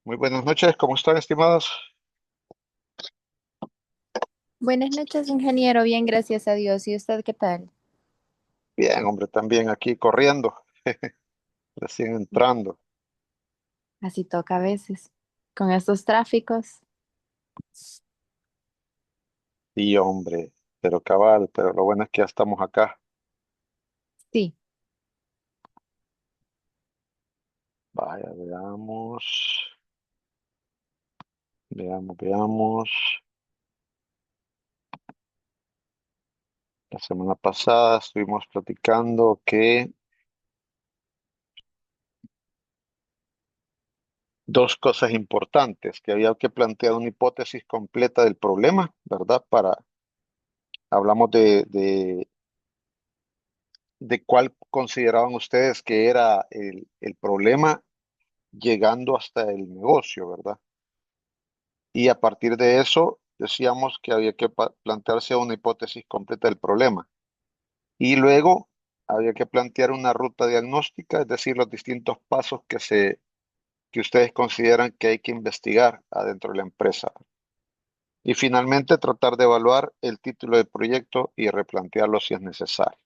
Muy buenas noches, ¿cómo están, estimados? Buenas noches, ingeniero. Bien, gracias a Dios. ¿Y usted qué tal? Bien, hombre, también aquí corriendo, recién entrando. Así toca a veces. Con estos tráficos. Y hombre, pero cabal, pero lo bueno es que ya estamos acá. Sí. Vaya, veamos. La semana pasada estuvimos platicando que dos cosas importantes, que había que plantear una hipótesis completa del problema, ¿verdad? Hablamos de cuál consideraban ustedes que era el problema llegando hasta el negocio, ¿verdad? Y a partir de eso decíamos que había que plantearse una hipótesis completa del problema. Y luego había que plantear una ruta diagnóstica, es decir, los distintos pasos que ustedes consideran que hay que investigar adentro de la empresa. Y finalmente tratar de evaluar el título del proyecto y replantearlo si es necesario.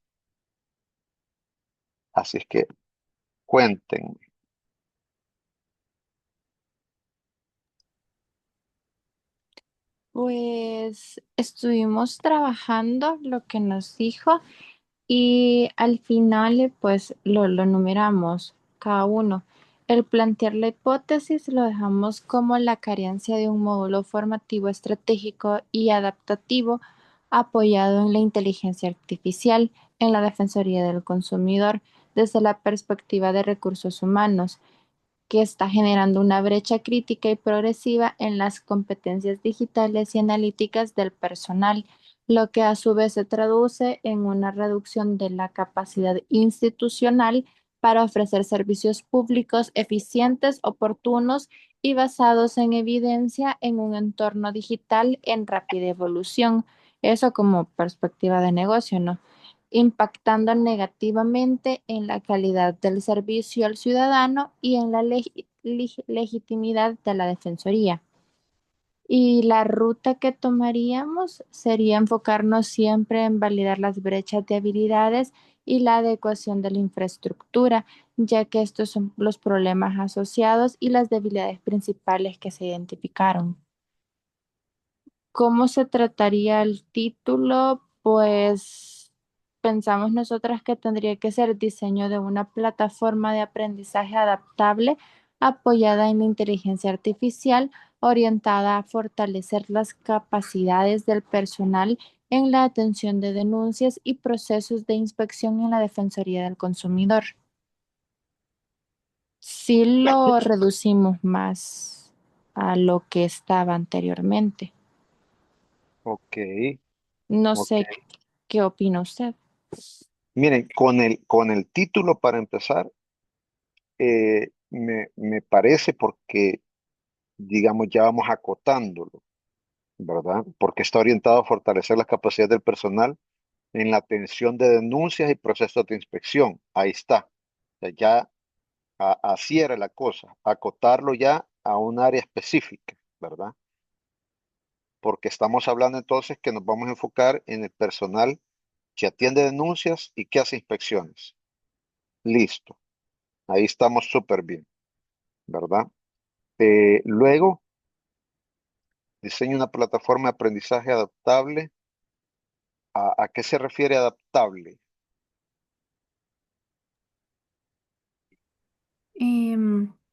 Así es que cuenten. Pues estuvimos trabajando lo que nos dijo y al final pues lo numeramos cada uno. El plantear la hipótesis lo dejamos como la carencia de un módulo formativo estratégico y adaptativo apoyado en la inteligencia artificial en la Defensoría del Consumidor desde la perspectiva de recursos humanos, que está generando una brecha crítica y progresiva en las competencias digitales y analíticas del personal, lo que a su vez se traduce en una reducción de la capacidad institucional para ofrecer servicios públicos eficientes, oportunos y basados en evidencia en un entorno digital en rápida evolución. Eso como perspectiva de negocio, ¿no? Impactando negativamente en la calidad del servicio al ciudadano y en la legitimidad de la Defensoría. Y la ruta que tomaríamos sería enfocarnos siempre en validar las brechas de habilidades y la adecuación de la infraestructura, ya que estos son los problemas asociados y las debilidades principales que se identificaron. ¿Cómo se trataría el título? Pues pensamos nosotras que tendría que ser diseño de una plataforma de aprendizaje adaptable apoyada en la inteligencia artificial, orientada a fortalecer las capacidades del personal en la atención de denuncias y procesos de inspección en la Defensoría del Consumidor. Sí lo reducimos más a lo que estaba anteriormente. Ok, No ok. sé qué opina usted. Miren, con el título para empezar, me parece porque, digamos, ya vamos acotándolo, ¿verdad? Porque está orientado a fortalecer las capacidades del personal en la atención de denuncias y procesos de inspección. Ahí está. O sea, ya así era la cosa, acotarlo ya a un área específica, ¿verdad? Porque estamos hablando entonces que nos vamos a enfocar en el personal que atiende denuncias y que hace inspecciones. Listo. Ahí estamos súper bien, ¿verdad? Luego, diseña una plataforma de aprendizaje adaptable. ¿A qué se refiere adaptable?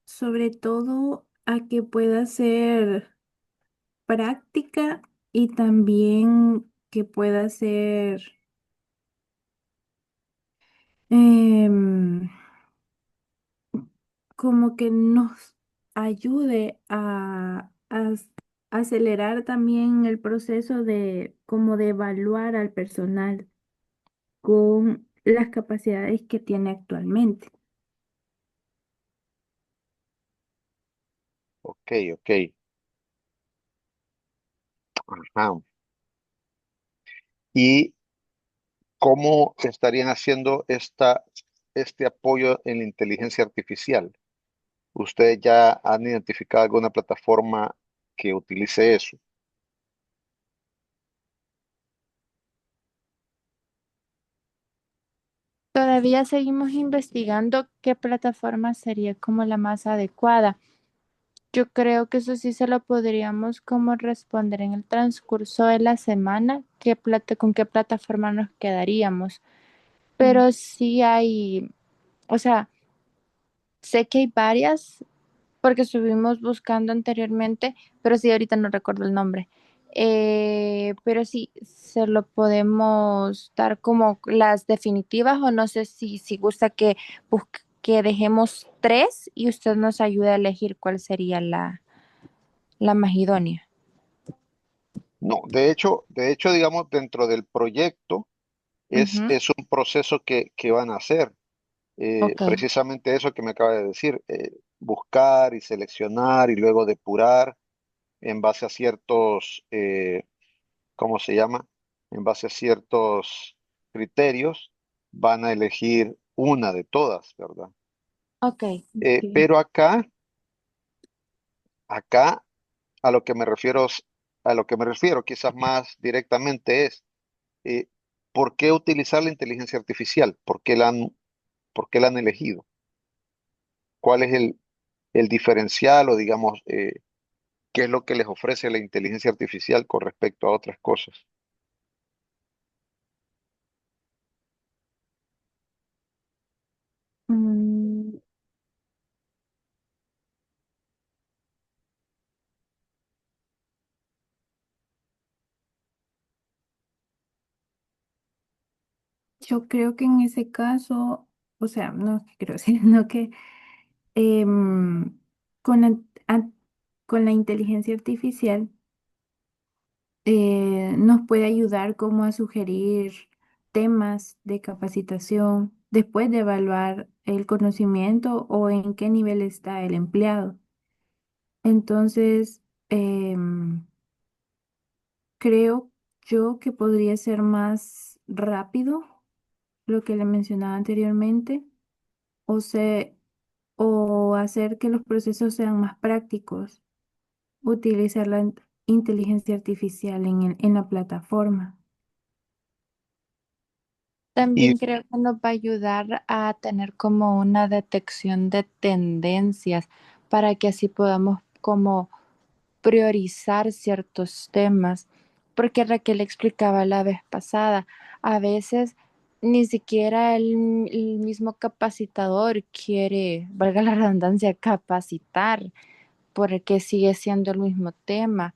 Sobre todo a que pueda ser práctica y también que pueda ser em, como que nos ayude a acelerar también el proceso de como de evaluar al personal con las capacidades que tiene actualmente. Ok, ok. Ajá. ¿Y cómo estarían haciendo este apoyo en la inteligencia artificial? ¿Ustedes ya han identificado alguna plataforma que utilice eso? Todavía seguimos investigando qué plataforma sería como la más adecuada. Yo creo que eso sí se lo podríamos como responder en el transcurso de la semana, con qué plataforma nos quedaríamos. Mm. Pero sí hay, o sea, sé que hay varias porque estuvimos buscando anteriormente, pero sí, ahorita no recuerdo el nombre. Pero sí, se lo podemos dar como las definitivas o no sé si gusta que dejemos tres y usted nos ayude a elegir cuál sería la más idónea. No, de hecho, digamos, dentro del proyecto Ujú. es un proceso que van a hacer. Ok, Precisamente eso que me acaba de decir, buscar y seleccionar y luego depurar en base a ciertos, ¿cómo se llama? En base a ciertos criterios, van a elegir una de todas, ¿verdad? ok. Ok. Pero acá a lo que me refiero, a lo que me refiero quizás más directamente es, eh, ¿por qué utilizar la inteligencia artificial? Por qué la han elegido? ¿Cuál es el diferencial o digamos, qué es lo que les ofrece la inteligencia artificial con respecto a otras cosas? Mm, yo creo que en ese caso, o sea, no es que creo, sino que em, con la, a- con la inteligencia artificial nos puede ayudar como a sugerir temas de capacitación después de evaluar el conocimiento o en qué nivel está el empleado. Entonces, creo yo que podría ser más rápido lo que le mencionaba anteriormente, o se, o hacer que los procesos sean más prácticos, utilizar la inteligencia artificial en la plataforma. Y También creo que nos va a ayudar a tener como una detección de tendencias para que así podamos como priorizar ciertos temas, porque Raquel explicaba la vez pasada, a veces ni siquiera el mismo capacitador quiere, valga la redundancia, capacitar, porque sigue siendo el mismo tema,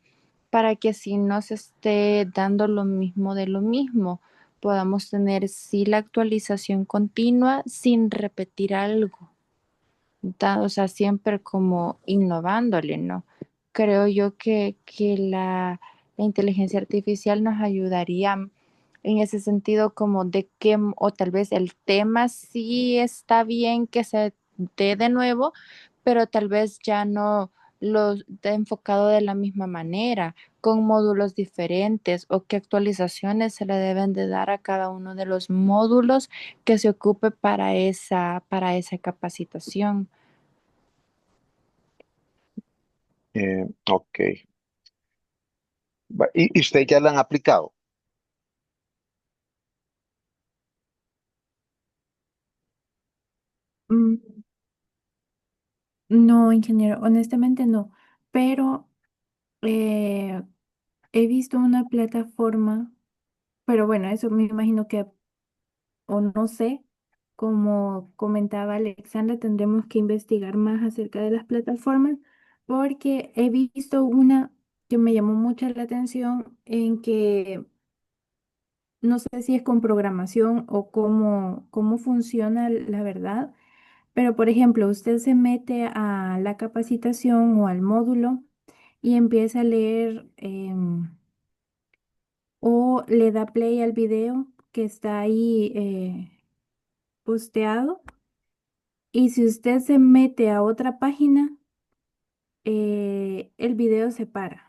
para que así no se esté dando lo mismo de lo mismo, podamos tener sí la actualización continua sin repetir algo o sea, siempre como innovándole, ¿no? Creo yo que la inteligencia artificial nos ayudaría en ese sentido como de que, o tal vez el tema sí está bien que se dé de nuevo, pero tal vez ya no lo dé enfocado de la misma manera, con módulos diferentes o qué actualizaciones se le deben de dar a cada uno de los módulos que se ocupe para esa capacitación. ok. Y ustedes ya la han aplicado. Mm, no, ingeniero, honestamente no, pero eh, he visto una plataforma, pero bueno, eso me imagino que, o no sé, como comentaba Alexandra, tendremos que investigar más acerca de las plataformas, porque he visto una que me llamó mucho la atención en que no sé si es con programación o cómo funciona la verdad, pero por ejemplo, usted se mete a la capacitación o al módulo y empieza a leer o le da play al video que está ahí posteado, y si usted se mete a otra página, el video se para.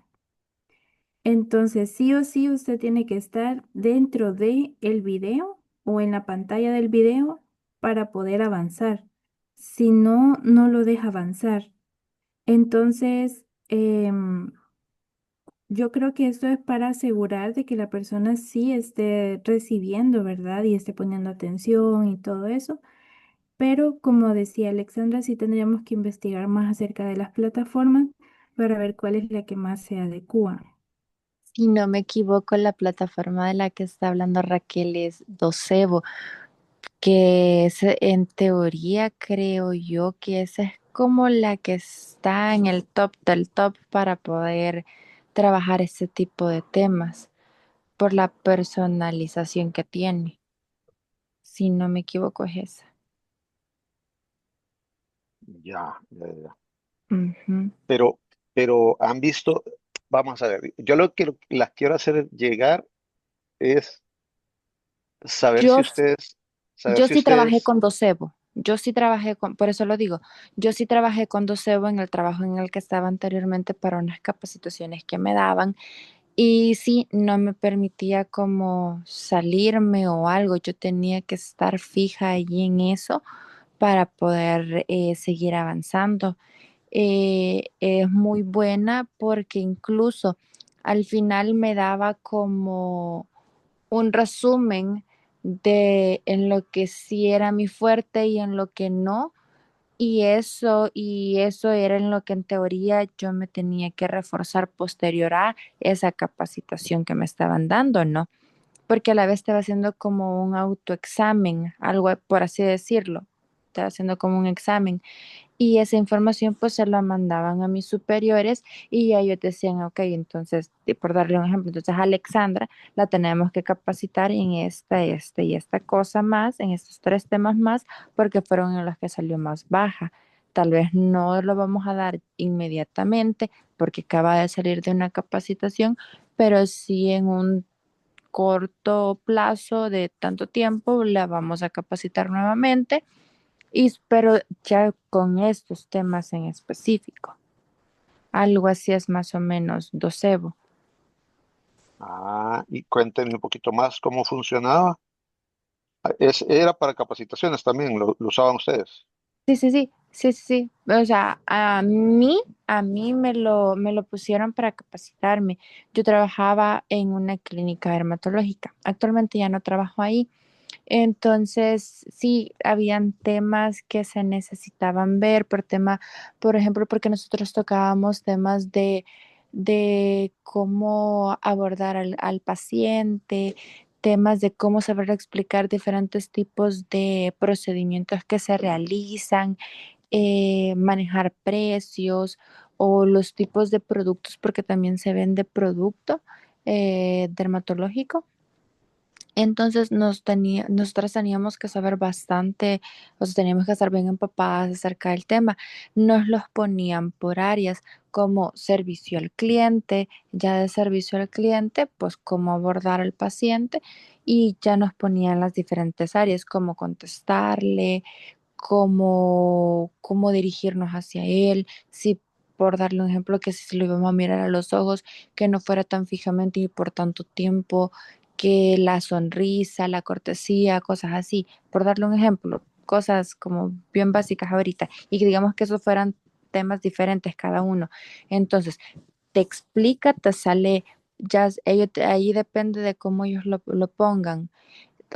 Entonces, sí o sí, usted tiene que estar dentro de el video o en la pantalla del video para poder avanzar. si no, no lo deja avanzar. Entonces, yo creo que esto es para asegurar de que la persona sí esté recibiendo, ¿verdad? Y esté poniendo atención y todo eso. Pero como decía Alexandra, sí tendríamos que investigar más acerca de las plataformas para ver cuál es la que más se adecua. Si no me equivoco, la plataforma de la que está hablando Raquel es Docebo, que en teoría creo yo que esa es como la que está en el top del top para poder trabajar ese tipo de temas por la personalización que tiene. Si no me equivoco, es esa. Ya, ya, ya. Ujú. Pero, pero han visto, vamos a ver, yo lo que las quiero hacer llegar es saber si Yo ustedes, saber Yo si sí trabajé ustedes, con Docebo. Yo sí trabajé con, por eso lo digo, yo sí trabajé con Docebo en el trabajo en el que estaba anteriormente para unas capacitaciones que me daban y sí, no me permitía como salirme o algo. Yo tenía que estar fija allí en eso para poder seguir avanzando. Es muy buena porque incluso al final me daba como un resumen de en lo que sí era mi fuerte y en lo que no. Y eso era en lo que en teoría yo me tenía que reforzar posterior a esa capacitación que me estaban dando, ¿no? Porque a la vez estaba haciendo como un autoexamen, algo por así decirlo. Estaba haciendo como un examen y esa información pues se la mandaban a mis superiores y ellos decían, ok, entonces, por darle un ejemplo, entonces Alexandra la tenemos que capacitar en esta y esta cosa más, en estos tres temas más, porque fueron en los que salió más baja. Tal vez no lo vamos a dar inmediatamente porque acaba de salir de una capacitación, pero sí en un corto plazo de tanto tiempo la vamos a capacitar nuevamente y, pero ya con estos temas en específico. Algo así es más o menos docebo. y cuéntenme un poquito más cómo funcionaba. Era para capacitaciones también, lo usaban ustedes. Sí, sí, sí, sí, sí, sí. O sea, a mí me lo pusieron para capacitarme. Yo trabajaba en una clínica dermatológica. Actualmente ya no trabajo ahí. Entonces, sí, habían temas que se necesitaban ver por tema, por ejemplo, porque nosotros tocábamos temas de cómo abordar al paciente, temas de cómo saber explicar diferentes tipos de procedimientos que se realizan, manejar precios o los tipos de productos, porque también se vende producto dermatológico. Entonces nosotras teníamos que saber bastante, o sea, teníamos que estar bien empapadas acerca del tema. Nos los ponían por áreas como servicio al cliente, ya de servicio al cliente, pues cómo abordar al paciente y ya nos ponían las diferentes áreas, cómo contestarle, cómo dirigirnos hacia él, si por darle un ejemplo, que si lo íbamos a mirar a los ojos, que no fuera tan fijamente y por tanto tiempo, que la sonrisa, la cortesía, cosas así, por darle un ejemplo, cosas como bien básicas ahorita, y que digamos que esos fueran temas diferentes cada uno. Entonces, te explica, te sale, ahí depende de cómo ellos lo pongan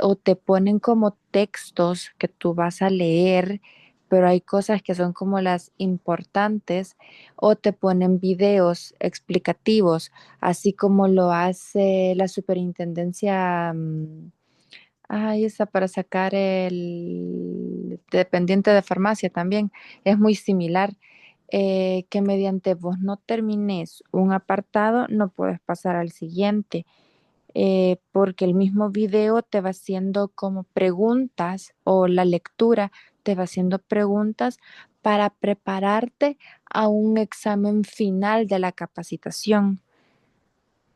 o te ponen como textos que tú vas a leer, pero hay cosas que son como las importantes, o te ponen videos explicativos, así como lo hace la superintendencia, esa para sacar el dependiente de farmacia también, es muy similar. Que mediante vos no termines un apartado, no puedes pasar al siguiente porque el mismo video te va haciendo como preguntas o la lectura te va haciendo preguntas para prepararte a un examen final de la capacitación.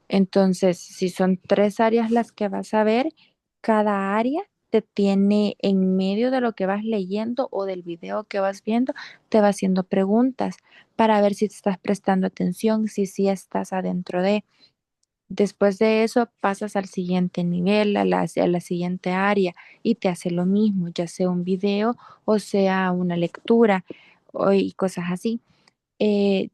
Entonces, si son tres áreas las que vas a ver, cada área te tiene en medio de lo que vas leyendo o del video que vas viendo, te va haciendo preguntas para ver si te estás prestando atención, si sí estás adentro de. Después de eso pasas al siguiente nivel, a la siguiente área y te hace lo mismo, ya sea un video o sea una lectura y cosas así. Eh,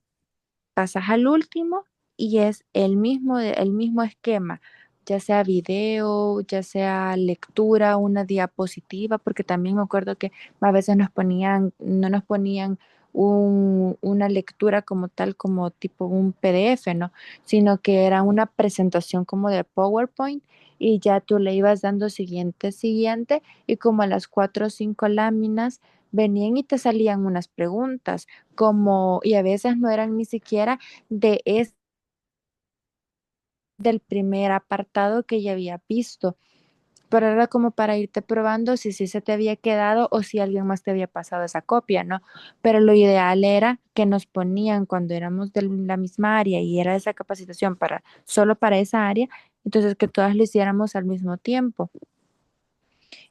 Pasas al último y es el mismo esquema, ya sea video, ya sea lectura, una diapositiva, porque también me acuerdo que a veces no nos ponían una lectura como tal, como tipo un PDF, ¿no? Sino que era una presentación como de PowerPoint y ya tú le ibas dando siguiente, siguiente, y como a las 4 o 5 láminas venían y te salían unas preguntas como, y a veces no eran ni siquiera de es del primer apartado que ya había visto, pero era como para irte probando si sí se te había quedado o si alguien más te había pasado esa copia, ¿no? Pero lo ideal era que nos ponían cuando éramos de la misma área y era esa capacitación solo para esa área, entonces que todas lo hiciéramos al mismo tiempo.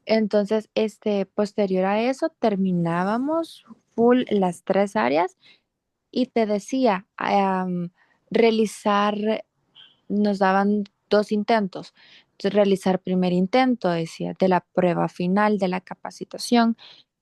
Entonces, posterior a eso, terminábamos full las 3 áreas y te decía, realizar, nos daban 2 intentos. Entonces, realizar primer intento, decía, de la prueba final de la capacitación.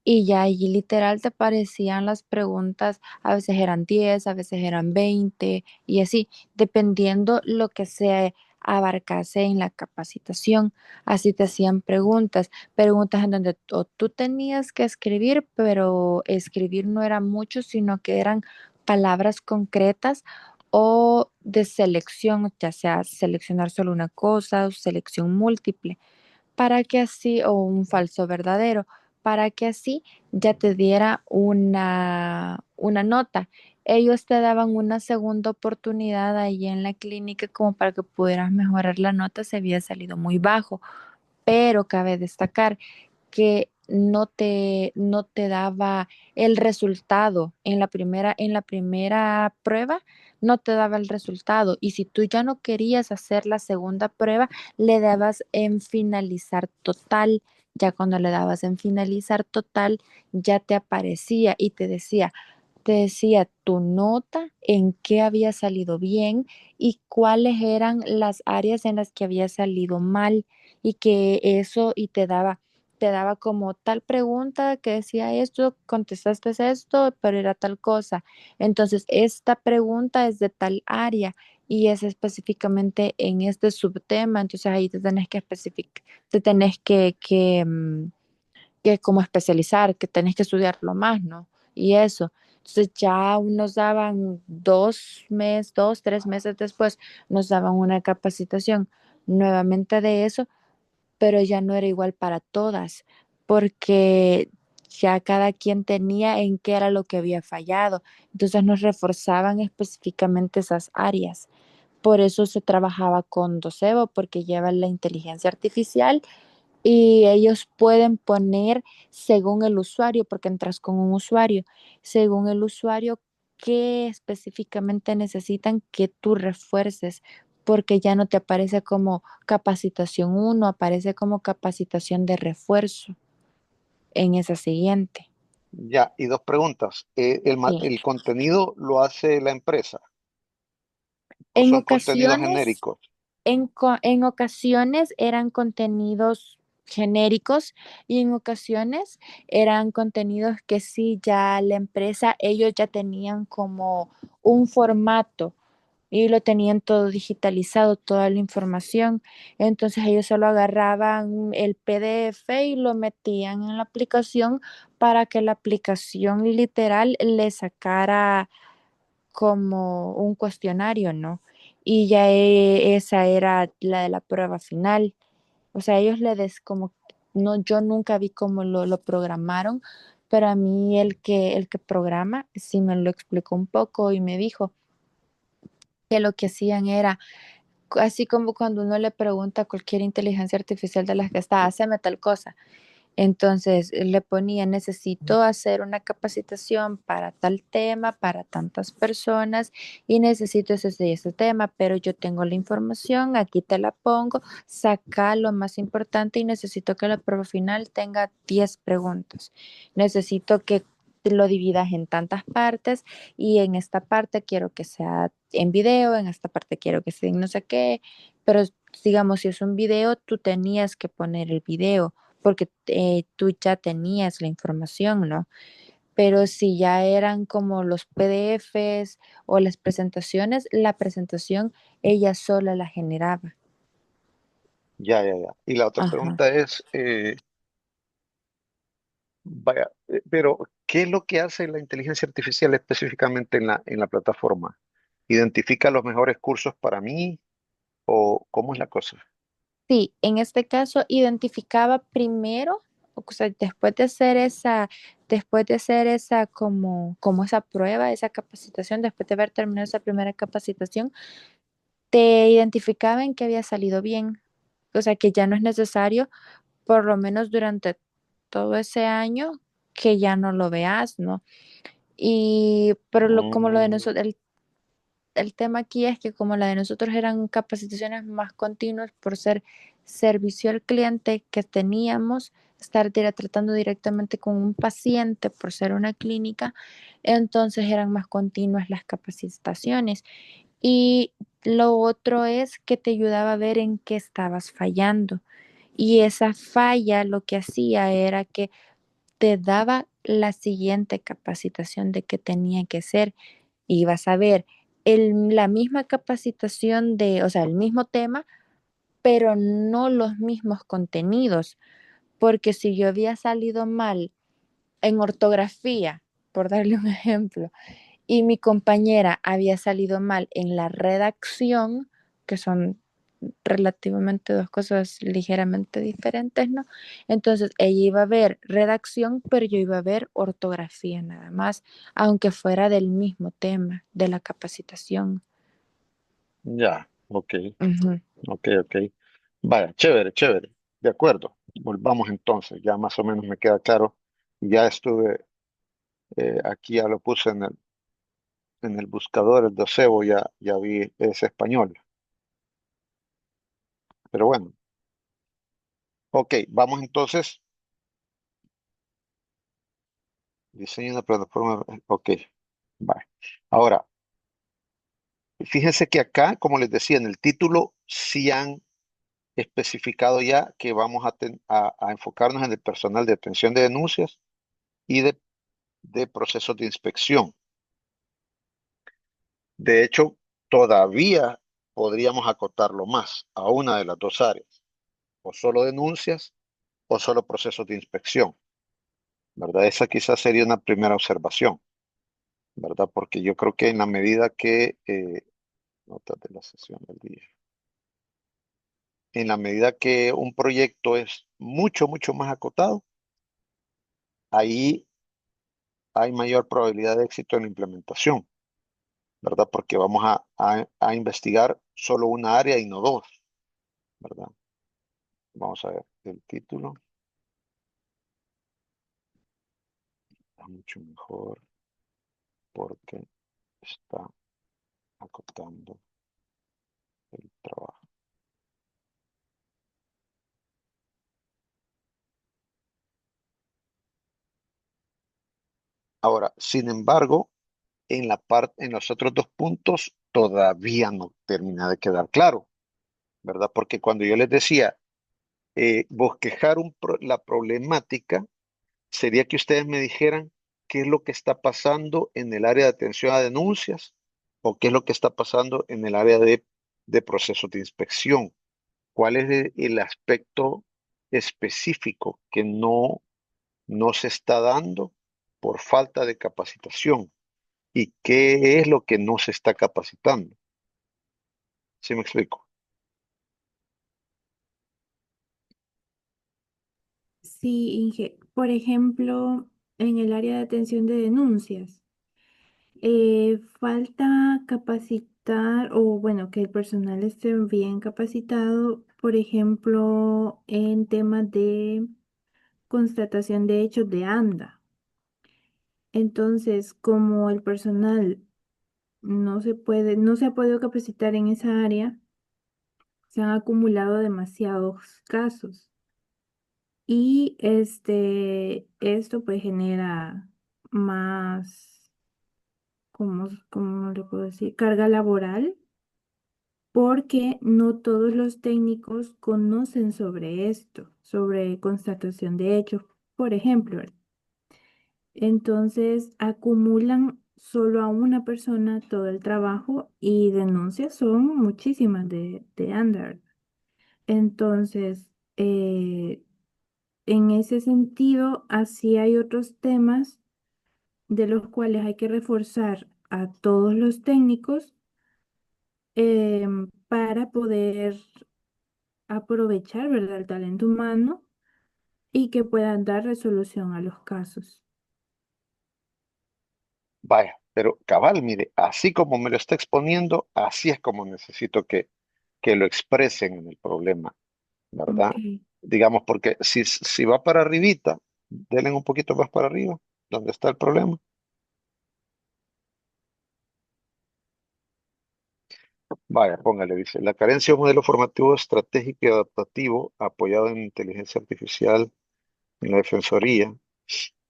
Y ya allí literal te aparecían las preguntas, a veces eran 10, a veces eran 20 y así, dependiendo lo que se abarcase en la capacitación. Así te hacían preguntas en donde tú tenías que escribir, pero escribir no era mucho, sino que eran palabras concretas o de selección, ya sea seleccionar solo una cosa o selección múltiple, para que así, o un falso verdadero, para que así ya te diera una nota. Ellos te daban una segunda oportunidad ahí en la clínica como para que pudieras mejorar la nota si había salido muy bajo, pero cabe destacar que no te daba el resultado en la primera prueba, no te daba el resultado. Y si tú ya no querías hacer la segunda prueba, le dabas en finalizar total. Ya cuando le dabas en finalizar total, ya te aparecía y te decía tu nota, en qué había salido bien y cuáles eran las áreas en las que había salido mal y que eso y te daba como tal pregunta que decía esto, contestaste esto, pero era tal cosa. Entonces, esta pregunta es de tal área y es específicamente en este subtema. Entonces, ahí te tenés que como especializar, que tenés que estudiarlo más, ¿no? Y eso. Entonces ya nos daban 2 meses, 3 meses después, nos daban una capacitación nuevamente de eso, pero ya no era igual para todas, porque ya cada quien tenía en qué era lo que había fallado. Entonces nos reforzaban específicamente esas áreas. Por eso se trabajaba con Docebo, porque lleva la inteligencia artificial y ellos pueden poner según el usuario, porque entras con un usuario, según el usuario, qué específicamente necesitan que tú refuerces, porque ya no te aparece como capacitación uno, aparece como capacitación de refuerzo en esa siguiente. Ya, y dos preguntas. Sí. ¿El contenido lo hace la empresa o En son contenidos ocasiones genéricos? En ocasiones eran contenidos genéricos y en ocasiones eran contenidos que sí ya la empresa, ellos ya tenían como un formato y lo tenían todo digitalizado, toda la información. Entonces ellos solo agarraban el PDF y lo metían en la aplicación para que la aplicación literal le sacara como un cuestionario, ¿no? Y ya esa era la de la prueba final. O sea, ellos como, no, yo nunca vi cómo lo programaron, pero a mí el que programa sí me lo explicó un poco y me dijo que lo que hacían era, así como cuando uno le pregunta a cualquier inteligencia artificial de las que está, haceme tal cosa. Entonces le ponía, necesito hacer una capacitación para tal tema, para tantas personas y necesito ese y ese tema, pero yo tengo la información, aquí te la pongo, saca lo más importante y necesito que la prueba final tenga 10 preguntas. Necesito que lo dividas en tantas partes y en esta parte quiero que sea en video, en esta parte quiero que sea en no sé qué, pero digamos, si es un video, tú tenías que poner el video porque tú ya tenías la información, ¿no? Pero si ya eran como los PDFs o las presentaciones, la presentación ella sola la generaba. Ya, ya, ya. Y la otra Ajá. pregunta es, vaya, pero ¿qué es lo que hace la inteligencia artificial específicamente en la plataforma? ¿Identifica los mejores cursos para mí o cómo es la cosa? Sí, en este caso identificaba primero, o sea, después de hacer esa como esa prueba, esa capacitación, después de haber terminado esa primera capacitación, te identificaba en que había salido bien. O sea, que ya no es necesario, por lo menos durante todo ese año, que ya no lo veas, ¿no? Y, pero como lo de Mm, nosotros, el tema aquí es que como la de nosotros eran capacitaciones más continuas por ser servicio al cliente que teníamos, estar tratando directamente con un paciente por ser una clínica, entonces eran más continuas las capacitaciones. Y lo otro es que te ayudaba a ver en qué estabas fallando. Y esa falla lo que hacía era que te daba la siguiente capacitación de qué tenía que ser y vas a ver la misma capacitación de, o sea, el mismo tema, pero no los mismos contenidos, porque si yo había salido mal en ortografía, por darle un ejemplo, y mi compañera había salido mal en la redacción, que son relativamente dos cosas ligeramente diferentes, ¿no? Entonces ella iba a ver redacción, pero yo iba a ver ortografía nada más, aunque fuera del mismo tema, de la capacitación. ya, ok, Ujú. ok, ok. Vaya, chévere, chévere. De acuerdo. Volvamos entonces, ya más o menos me queda claro. Ya estuve, aquí ya lo puse en el buscador, el docebo, ya vi ese español. Pero bueno, ok, vamos entonces. Diseño una plataforma. Ok, vale. Ahora, fíjense que acá, como les decía, en el título sí han especificado ya que vamos a enfocarnos en el personal de atención de denuncias y de procesos de inspección. De hecho, todavía podríamos acotarlo más a una de las dos áreas, o solo denuncias o solo procesos de inspección, ¿verdad? Esa quizás sería una primera observación, ¿verdad? Porque yo creo que en la medida que, notas de la sesión del día, en la medida que un proyecto es mucho, mucho más acotado, ahí hay mayor probabilidad de éxito en la implementación, ¿verdad? Porque vamos a investigar solo una área y no dos, ¿verdad? Vamos a ver el título. Está mucho mejor porque está acotando el trabajo. Ahora, sin embargo, en los otros dos puntos todavía no termina de quedar claro, ¿verdad? Porque cuando yo les decía bosquejar la problemática, sería que ustedes me dijeran qué es lo que está pasando en el área de atención a denuncias o qué es lo que está pasando en el área de procesos de inspección. ¿Cuál es el aspecto específico que no se está dando por falta de capacitación? ¿Y qué es lo que no se está capacitando? ¿Sí me explico? Sí, por ejemplo, en el área de atención de denuncias, falta capacitar o bueno, que el personal esté bien capacitado, por ejemplo, en temas de constatación de hechos de ANDA. Entonces, como el personal no se ha podido capacitar en esa área, se han acumulado demasiados casos. Y esto pues genera más, ¿cómo le puedo decir? Carga laboral, porque no todos los técnicos conocen sobre esto, sobre constatación de hechos, por ejemplo, ¿verdad? Entonces acumulan solo a una persona todo el trabajo y denuncias son muchísimas de Andar. Entonces, en ese sentido, así hay otros temas de los cuales hay que reforzar a todos los técnicos para poder aprovechar, ¿verdad?, el talento humano y que puedan dar resolución a los casos. Vaya, pero cabal, mire, así como me lo está exponiendo, así es como necesito que lo expresen en el problema, ¿verdad? Ok, Digamos, porque si va para arribita, denle un poquito más para arriba, donde está el problema. Vaya, póngale, dice, la carencia de un modelo formativo estratégico y adaptativo apoyado en inteligencia artificial en la defensoría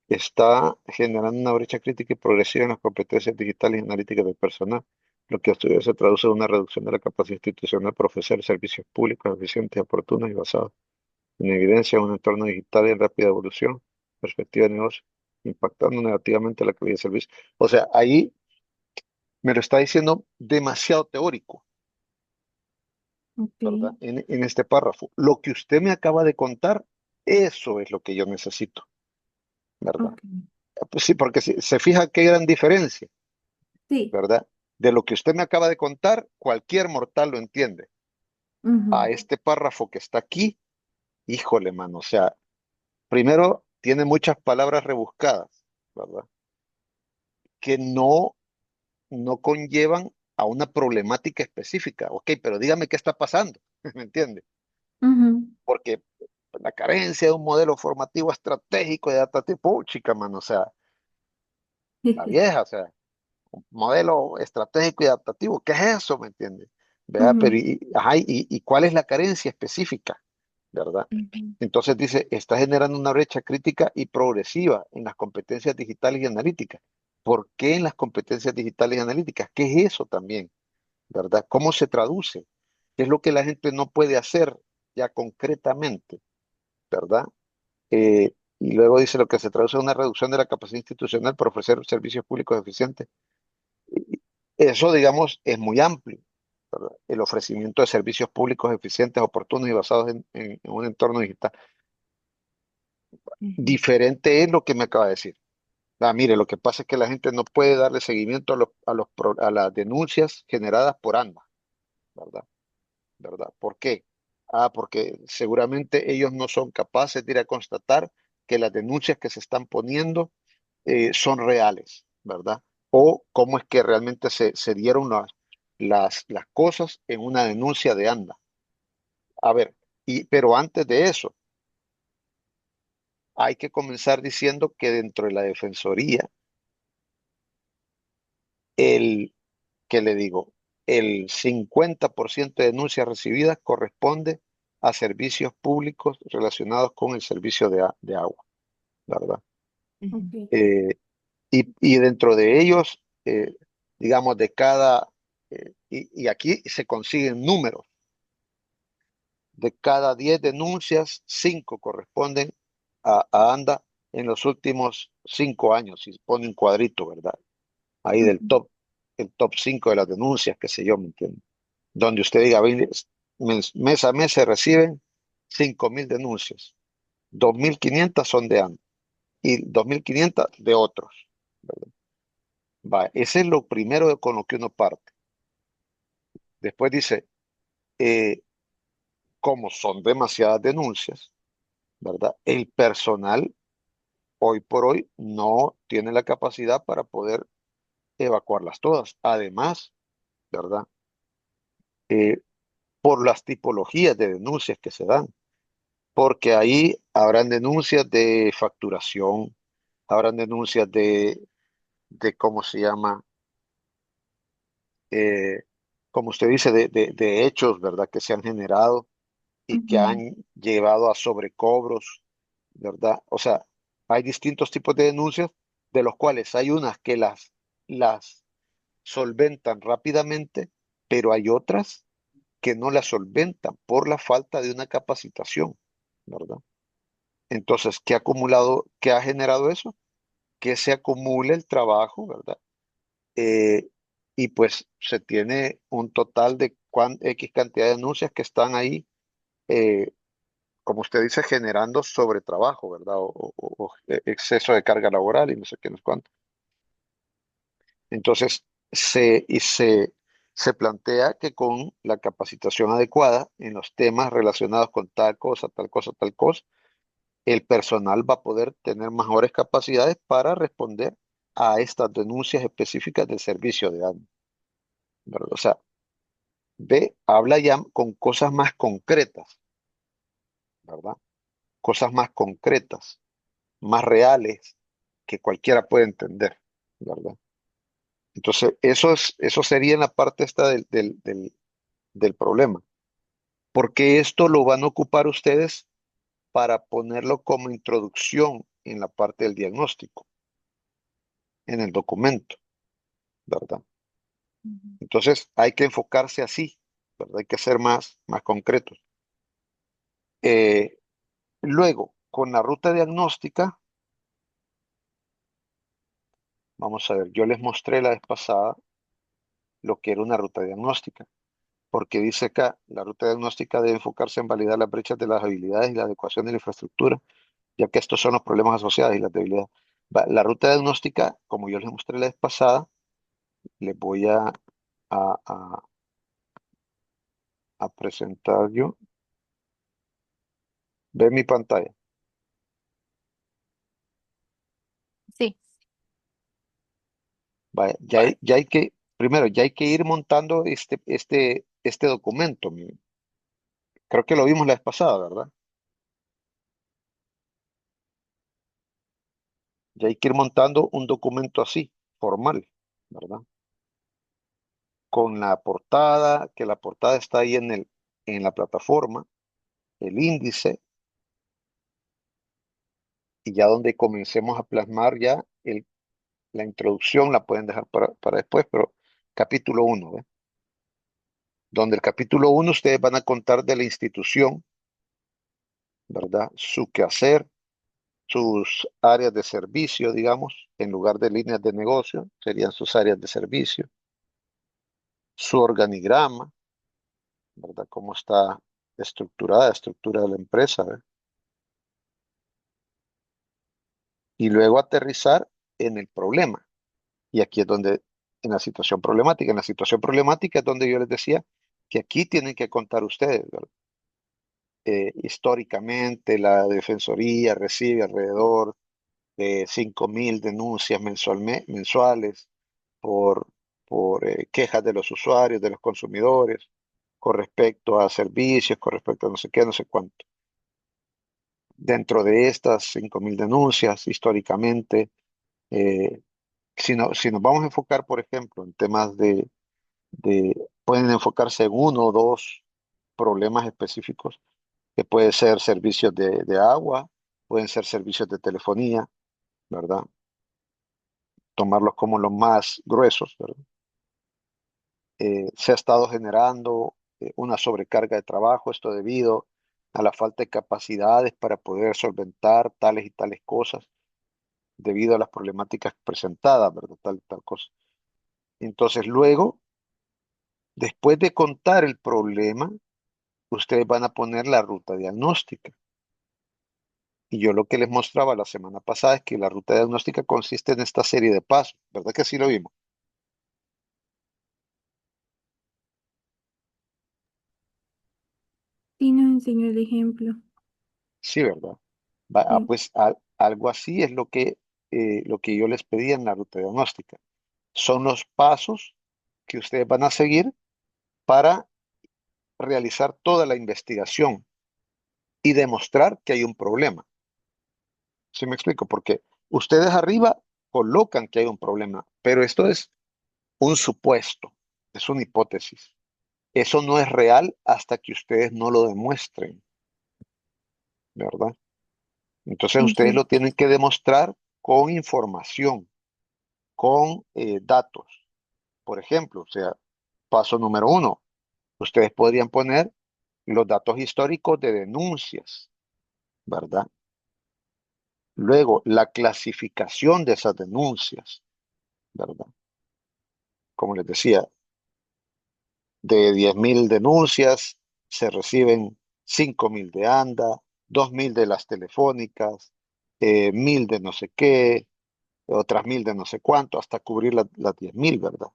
está generando una brecha crítica y progresiva en las competencias digitales y analíticas del personal, lo que a su vez se traduce en una reducción de la capacidad institucional para ofrecer servicios públicos eficientes, oportunos y basados en evidencia en un entorno digital en rápida evolución, perspectiva de negocio, impactando negativamente la calidad de servicio. O sea, ahí me lo está diciendo demasiado teórico, ok, ¿verdad? En este párrafo. Lo que usted me acaba de contar, eso es lo que yo necesito, ¿verdad? ok. Pues sí, porque si, se fija qué gran diferencia, Sí. ¿verdad? De lo que usted me acaba de contar, cualquier mortal lo entiende. A Ujú, este párrafo que está aquí, híjole, mano, o sea, primero tiene muchas palabras rebuscadas, ¿verdad? Que no conllevan a una problemática específica. Ok, pero dígame qué está pasando, ¿me entiende? ujú. Porque la carencia de un modelo formativo estratégico de data tipo, chica, mano, o sea, la vieja, o sea, modelo estratégico y adaptativo. ¿Qué es eso? ¿Me entiendes? ¿Verdad? Pero, Ujú, ajá, y cuál es la carencia específica? ¿Verdad? ujú, Entonces dice, está generando una brecha crítica y progresiva en las competencias digitales y analíticas. ¿Por qué en las competencias digitales y analíticas? ¿Qué es eso también? ¿Verdad? ¿Cómo se traduce? ¿Qué es lo que la gente no puede hacer ya concretamente? ¿Verdad? Y luego dice lo que se traduce en una reducción de la capacidad institucional para ofrecer servicios públicos eficientes. Eso, digamos, es muy amplio, ¿verdad? El ofrecimiento de servicios públicos eficientes, oportunos y basados en un entorno digital. ujú, Diferente es lo que me acaba de decir. Ah, mire, lo que pasa es que la gente no puede darle seguimiento a las denuncias generadas por ANDA, ¿verdad? ¿Verdad? ¿Por qué? Ah, porque seguramente ellos no son capaces de ir a constatar que las denuncias que se están poniendo son reales, ¿verdad? O cómo es que realmente se dieron las cosas en una denuncia de ANDA. A ver, pero antes de eso, hay que comenzar diciendo que dentro de la Defensoría, el, ¿qué le digo? El 50% de denuncias recibidas corresponde a servicios públicos relacionados con el servicio de agua, ¿verdad? ok, Eh, y dentro de ellos, digamos, y aquí se consiguen números, de cada 10 denuncias, 5 corresponden a ANDA en los últimos 5 años, si pone un cuadrito, ¿verdad? Ahí del ujú, top, el top 5 de las denuncias, qué sé yo, ¿me entiende? Donde usted diga, "Mire, mes a mes se reciben 5.000 denuncias, 2.500 son de ANDA y 2.500 de otros, ¿verdad? Va, ese es lo primero con lo que uno parte. Después dice, eh, como son demasiadas denuncias, ¿verdad? El personal hoy por hoy no tiene la capacidad para poder evacuarlas todas. Además, ¿verdad? Eh, por las tipologías de denuncias que se dan, porque ahí habrán denuncias de facturación, habrán denuncias de ¿cómo se llama? Eh, Como usted dice, de hechos, ¿verdad? Que se han generado y que ujú, han llevado a sobrecobros, ¿verdad? O sea, hay distintos tipos de denuncias de los cuales hay unas que las solventan rápidamente, pero hay otras que no las solventan por la falta de una capacitación, ¿verdad? Entonces, qué ha generado eso? Que se acumule el trabajo, ¿verdad? Eh, y pues se tiene un total de X cantidad de denuncias que están ahí, eh, como usted dice, generando sobretrabajo, ¿verdad? O exceso de carga laboral y no sé qué, no sé cuánto. Entonces, se plantea que con la capacitación adecuada en los temas relacionados con tal cosa, tal cosa, tal cosa, el personal va a poder tener mejores capacidades para responder a estas denuncias específicas del servicio de datos, ¿verdad? O sea, habla ya con cosas más concretas, ¿verdad? Cosas más concretas, más reales, que cualquiera puede entender, ¿verdad? Entonces, eso sería en la parte esta del problema. Porque esto lo van a ocupar ustedes para ponerlo como introducción en la parte del diagnóstico, en el documento, ¿verdad? Ujú. Entonces, hay que enfocarse así, ¿verdad? Hay que ser más concretos. Eh, Luego, con la ruta diagnóstica, vamos a ver, yo les mostré la vez pasada lo que era una ruta diagnóstica, porque dice acá, la ruta diagnóstica debe enfocarse en validar las brechas de las habilidades y la adecuación de la infraestructura, ya que estos son los problemas asociados y las debilidades. La ruta diagnóstica, como yo les mostré la vez pasada, les voy a, a- a presentar yo. Ve mi pantalla. Sí, Vaya, primero, ya hay que ir montando este documento. Creo que lo vimos la vez pasada, ¿verdad? Ya hay que ir montando un documento así, formal, ¿verdad? Con la portada, que la portada está ahí en la plataforma, el índice, y ya donde comencemos a plasmar ya la introducción, la pueden dejar para después, pero capítulo 1, ¿ve? Donde el capítulo 1 ustedes van a contar de la institución, ¿verdad? Su quehacer, sus áreas de servicio, digamos, en lugar de líneas de negocio, serían sus áreas de servicio, su organigrama, ¿verdad? Cómo está estructurada, estructura de la empresa, ¿ve? Y luego aterrizar en el problema. Y aquí es donde, en la situación problemática es donde yo les decía que aquí tienen que contar ustedes, ¿verdad? Históricamente, la Defensoría recibe alrededor de 5.000 denuncias mensuales por, por quejas de los usuarios, de los consumidores, con respecto a servicios, con respecto a no sé qué, no sé cuánto. Dentro de estas 5.000 denuncias, históricamente, eh, si nos vamos a enfocar, por ejemplo, en temas pueden enfocarse en uno o dos problemas específicos, que puede ser servicios de agua, pueden ser servicios de telefonía, ¿verdad? Tomarlos como los más gruesos, ¿verdad? Se ha estado generando una sobrecarga de trabajo, esto debido a la falta de capacidades para poder solventar tales y tales cosas, debido a las problemáticas presentadas, ¿verdad? Tal cosa. Entonces, luego, después de contar el problema, ustedes van a poner la ruta diagnóstica. Y yo lo que les mostraba la semana pasada es que la ruta diagnóstica consiste en esta serie de pasos, ¿verdad que sí lo vimos? Sí, nos enseñó el ejemplo. Sí, ¿verdad? Sí. Pues algo así es lo que yo les pedía en la ruta diagnóstica. Son los pasos que ustedes van a seguir para realizar toda la investigación y demostrar que hay un problema. ¿Sí me explico? Porque ustedes arriba colocan que hay un problema, pero esto es un supuesto, es una hipótesis. Eso no es real hasta que ustedes no lo demuestren, ¿verdad? Entonces ustedes lo Exacto. tienen que demostrar con información, con datos. Por ejemplo, o sea, paso número uno, ustedes podrían poner los datos históricos de denuncias, ¿verdad? Luego, la clasificación de esas denuncias, ¿verdad? Como les decía, de 10.000 denuncias se reciben 5.000 de ANDA, 2.000 de las telefónicas, 1.000 de no sé qué, otras 1.000 de no sé cuánto, hasta cubrir las 10.000, ¿verdad?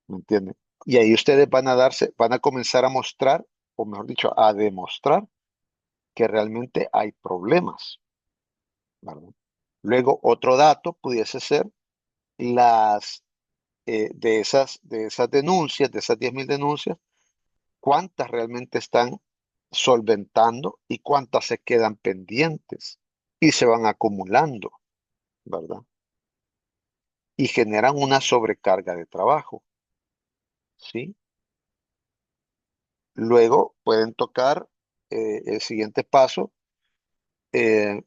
¿Me entienden? Y ahí ustedes van a comenzar a mostrar, o mejor dicho, a demostrar que realmente hay problemas, ¿verdad? Luego, otro dato pudiese ser las de esas denuncias, de esas 10.000 denuncias, cuántas realmente están solventando y cuántas se quedan pendientes y se van acumulando, ¿verdad? Y generan una sobrecarga de trabajo, ¿sí? Luego pueden tocar el siguiente paso, eh,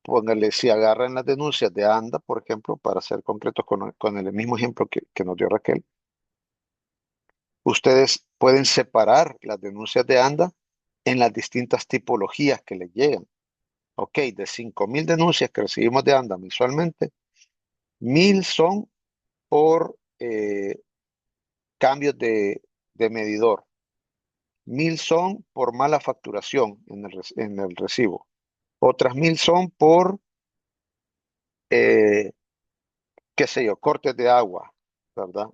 póngale, si agarran las denuncias de ANDA, por ejemplo, para ser concretos con el mismo ejemplo que nos dio Raquel, ustedes pueden separar las denuncias de ANDA en las distintas tipologías que les llegan. Ok, de 5.000 denuncias que recibimos de ANDA mensualmente, 1.000 son por cambios de medidor, 1.000 son por mala facturación en el recibo, otras 1.000 son por, eh, qué sé yo, cortes de agua, ¿verdad?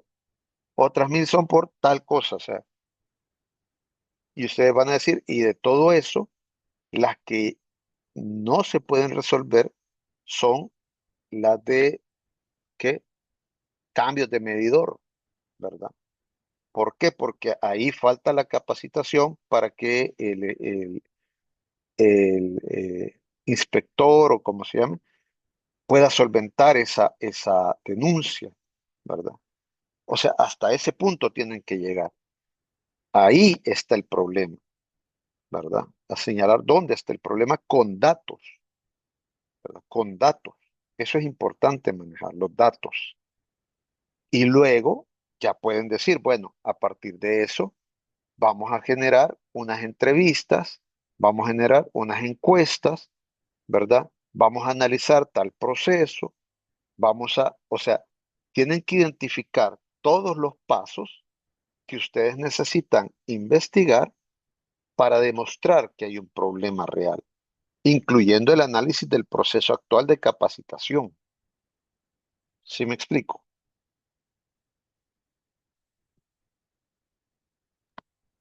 Otras 1.000 son por tal cosa, o sea, y ustedes van a decir, y de todo eso, las que no se pueden resolver son las de, ¿qué? Cambios de medidor, ¿verdad? ¿Por qué? Porque ahí falta la capacitación para que el inspector o como se llame pueda solventar esa denuncia, ¿verdad? O sea, hasta ese punto tienen que llegar. Ahí está el problema, ¿verdad? A señalar dónde está el problema con datos, ¿verdad? Con datos. Eso es importante manejar, los datos. Y luego ya pueden decir, bueno, a partir de eso vamos a generar unas entrevistas, vamos a generar unas encuestas, ¿verdad? Vamos a analizar tal proceso, o sea, tienen que identificar todos los pasos que ustedes necesitan investigar para demostrar que hay un problema real, incluyendo el análisis del proceso actual de capacitación. ¿Sí me explico?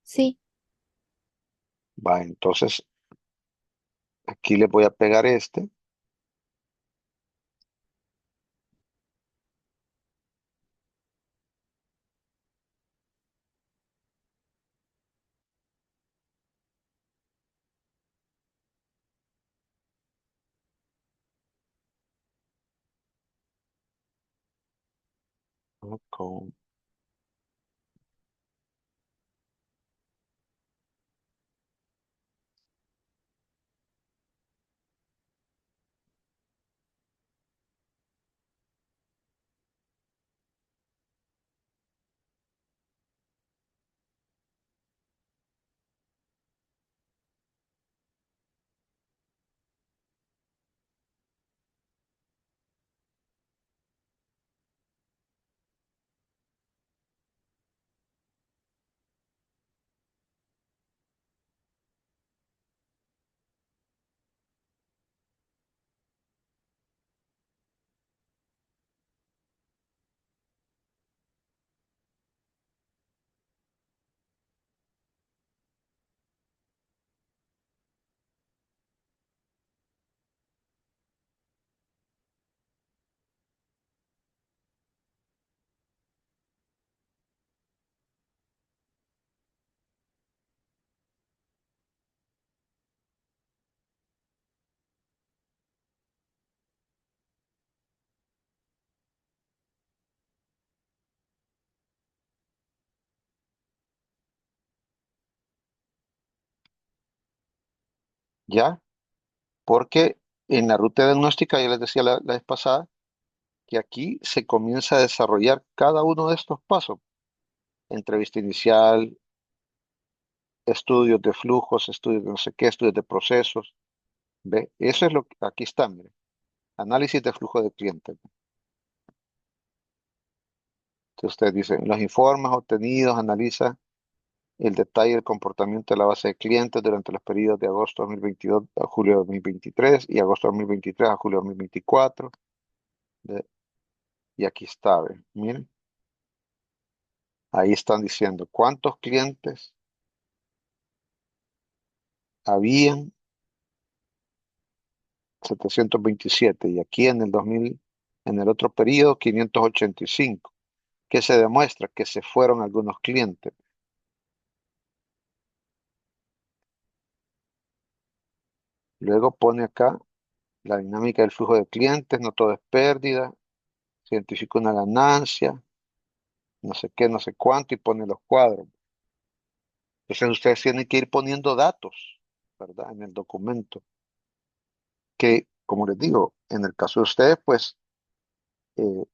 Sí, Va, entonces aquí les voy a pegar este. Con, ¿Ya? Porque En la ruta diagnóstica, ya les decía la vez pasada, que aquí se comienza a desarrollar cada uno de estos pasos. Entrevista inicial, estudios de flujos, estudios de no sé qué, estudios de procesos. ¿Ve? Eso es lo que aquí está, mire. Análisis de flujo de clientes. Entonces usted dice, los informes obtenidos, analiza el detalle del comportamiento de la base de clientes durante los periodos de agosto 2022 a julio 2023 y agosto 2023 a julio 2024. ¿Ve? Y aquí está, ¿ve? Miren, ahí están diciendo cuántos clientes habían, 727, y aquí en el 2000, en el otro periodo, 585. ¿Qué se demuestra? Que se fueron algunos clientes. Luego pone acá la dinámica del flujo de clientes, no todo es pérdida, se identifica una ganancia, no sé qué, no sé cuánto, y pone los cuadros. Entonces ustedes tienen que ir poniendo datos, ¿verdad? En el documento, que, como les digo, en el caso de ustedes, pues, eh,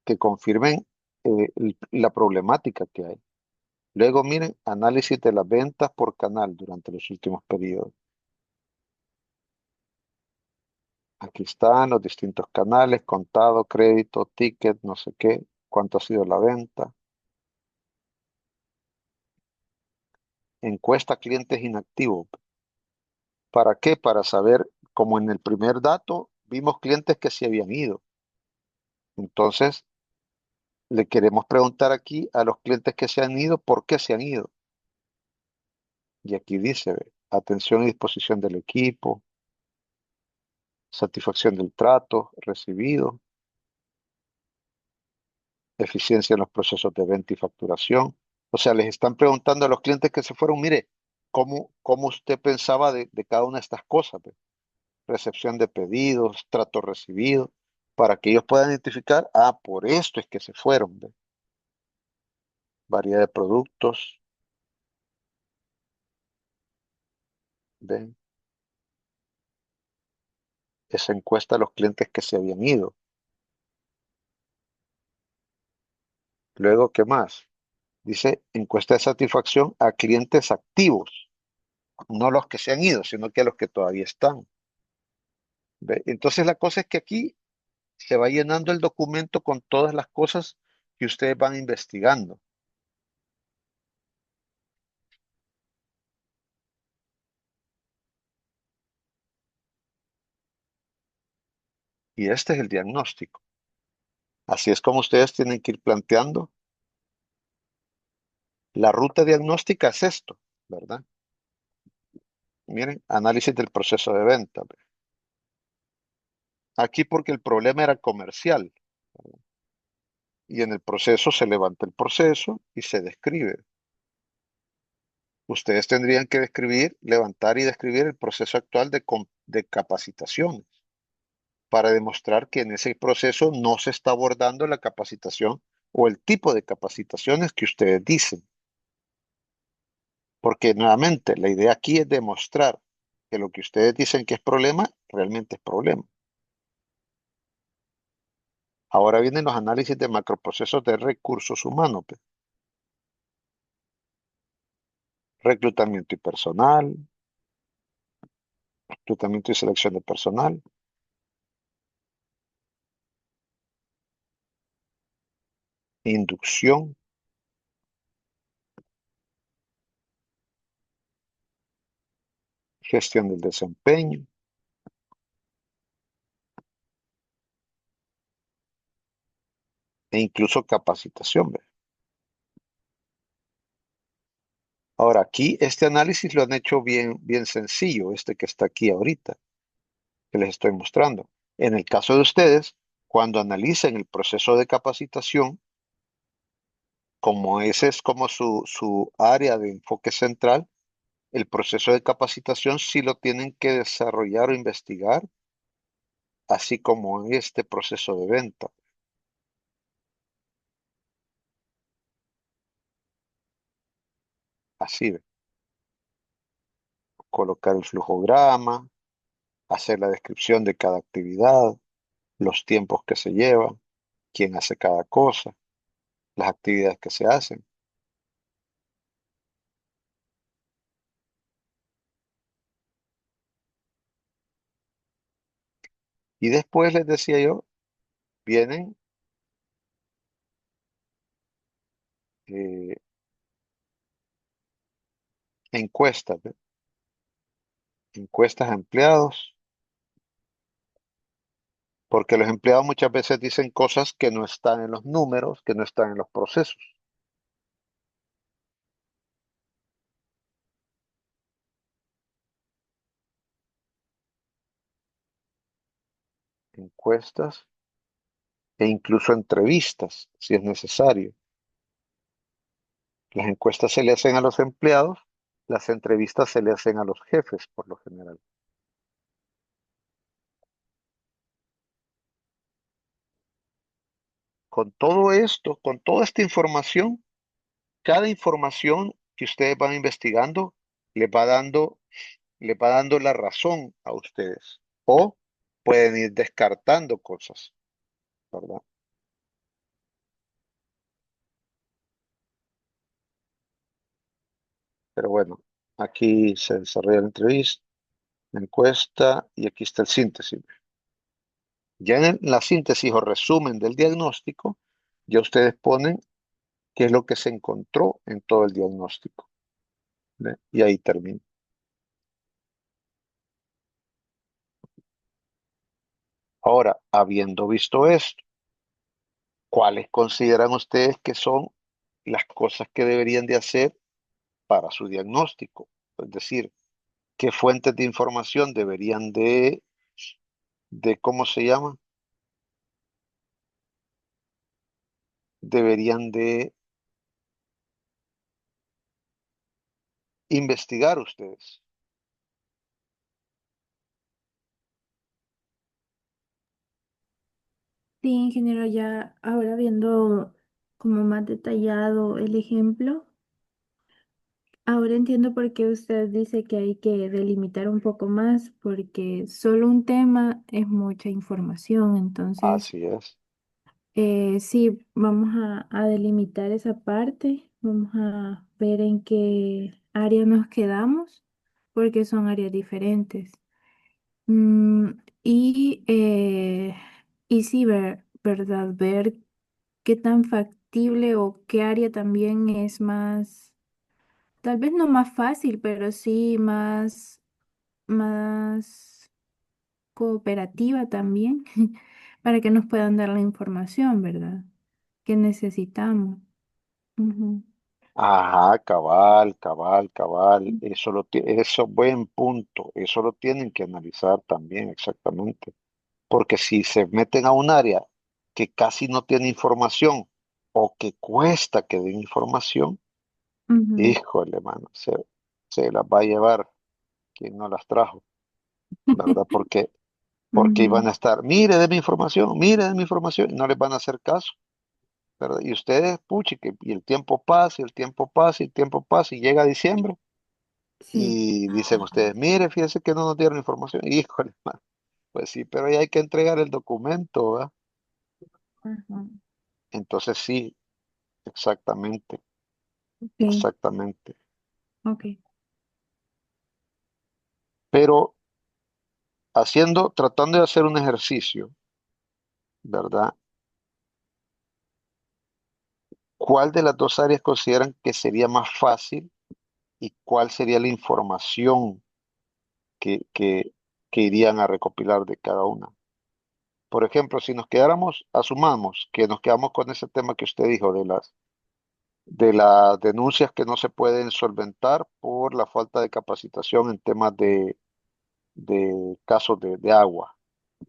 que confirmen la problemática que hay. Luego, miren, análisis de las ventas por canal durante los últimos periodos. Aquí están los distintos canales, contado, crédito, ticket, no sé qué, cuánto ha sido la venta. Encuesta clientes inactivos. ¿Para qué? Para saber, como en el primer dato, vimos clientes que se habían ido. Entonces, le queremos preguntar aquí a los clientes que se han ido, ¿por qué se han ido? Y aquí dice, ve, atención y disposición del equipo, satisfacción del trato recibido, eficiencia en los procesos de venta y facturación. O sea, les están preguntando a los clientes que se fueron, mire, ¿cómo usted pensaba de cada una de estas cosas? ¿Ve? Recepción de pedidos, trato recibido, para que ellos puedan identificar, por esto es que se fueron. ¿Ve? Variedad de productos, ¿ven? Esa encuesta a los clientes que se habían ido. Luego, ¿qué más? Dice encuesta de satisfacción a clientes activos, no los que se han ido, sino que a los que todavía están. ¿Ve? Entonces la cosa es que aquí se va llenando el documento con todas las cosas que ustedes van investigando. Y este es el diagnóstico. Así es como ustedes tienen que ir planteando. La ruta diagnóstica es esto, ¿verdad? Miren, análisis del proceso de venta. ¿Ve? Aquí porque el problema era comercial. Y en el proceso se levanta el proceso y se describe. Ustedes tendrían que describir, levantar y describir el proceso actual de capacitaciones para demostrar que en ese proceso no se está abordando la capacitación o el tipo de capacitaciones que ustedes dicen. Porque nuevamente, la idea aquí es demostrar que lo que ustedes dicen que es problema, realmente es problema. Ahora vienen los análisis de macroprocesos de recursos humanos, pues. Reclutamiento y personal, reclutamiento y selección de personal, inducción, gestión del desempeño e incluso capacitación. ¿Ve? Ahora, aquí este análisis lo han hecho bien, bien sencillo, este que está aquí ahorita, que les estoy mostrando. En el caso de ustedes, cuando analicen el proceso de capacitación, como ese es como su área de enfoque central, el proceso de capacitación sí lo tienen que desarrollar o investigar, así como este proceso de venta. Así, ¿ve? Colocar el flujograma, hacer la descripción de cada actividad, los tiempos que se llevan, quién hace cada cosa, las actividades que se hacen. Y después les decía yo, vienen eh, encuestas, ¿ve? Encuestas a empleados, porque los empleados muchas veces dicen cosas que no están en los números, que no están en los procesos. Encuestas e incluso entrevistas, si es necesario. Las encuestas se le hacen a los empleados, las entrevistas se le hacen a los jefes, por lo general. Con todo esto, con toda esta información, cada información que ustedes van investigando les va dando, les va dando la razón a ustedes. O pueden ir descartando cosas, ¿verdad? Pero bueno, aquí se desarrolla la entrevista, la encuesta y aquí está el síntesis. Ya en la síntesis o resumen del diagnóstico, ya ustedes ponen qué es lo que se encontró en todo el diagnóstico. ¿Ve? Y ahí termina. Ahora, habiendo visto esto, ¿cuáles consideran ustedes que son las cosas que deberían de hacer para su diagnóstico? Es decir, ¿qué fuentes de información deberían ¿cómo se llama? Deberían de investigar ustedes. Sí, ingeniero, ya ahora viendo como más detallado el ejemplo, ahora entiendo por qué usted dice que hay que delimitar un poco más, porque solo un tema es mucha información. Entonces, Así es. sí, vamos a delimitar esa parte, vamos a ver en qué área nos quedamos, porque son áreas diferentes. Mm, y, eh, y sí, ¿verdad? Ver qué tan factible o qué área también es más, tal vez no más fácil, pero sí más cooperativa también, para que nos puedan dar la información, ¿verdad? Que necesitamos. Ujú. Ajá, cabal, cabal, cabal. Eso buen punto. Eso lo tienen que analizar también, exactamente. Porque si se meten a un área que casi no tiene información o que cuesta que den información, Ujú. híjole, mano, se las va a llevar quien no las trajo, ¿verdad? Porque Ujú. iban a estar, mire de mi información, y no les van a hacer caso, ¿verdad? Y ustedes, puchi, y el tiempo pasa, y el tiempo pasa, y el tiempo pasa, y llega diciembre, Sí. y dicen ustedes, mire, fíjense que no nos dieron información, híjole, mano, pues sí, pero ya hay que entregar el documento, ¿verdad? Ajá. Entonces sí, exactamente, Ok, exactamente. ok. Pero tratando de hacer un ejercicio, ¿verdad? ¿Cuál de las dos áreas consideran que sería más fácil y cuál sería la información que, que, que irían a recopilar de cada una? Por ejemplo, si nos quedáramos, asumamos que nos quedamos con ese tema que usted dijo de las denuncias que no se pueden solventar por la falta de capacitación en temas de casos de agua.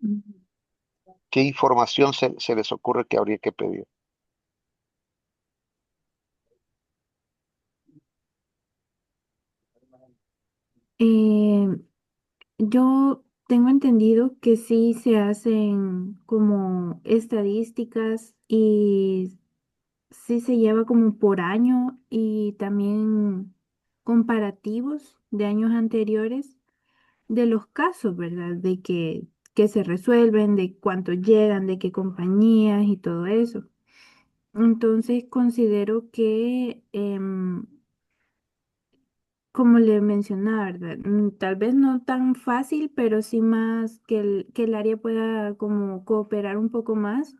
Ujú. ¿Qué información se les ocurre que habría que pedir? Eh, yo tengo entendido que sí se hacen como estadísticas y sí se lleva como por año y también comparativos de años anteriores de los casos, ¿verdad? Que se resuelven, de cuántos llegan, de qué compañías y todo eso. Entonces considero que, como le mencionaba, ¿verdad? Tal vez no tan fácil, pero sí más que el área pueda como cooperar un poco más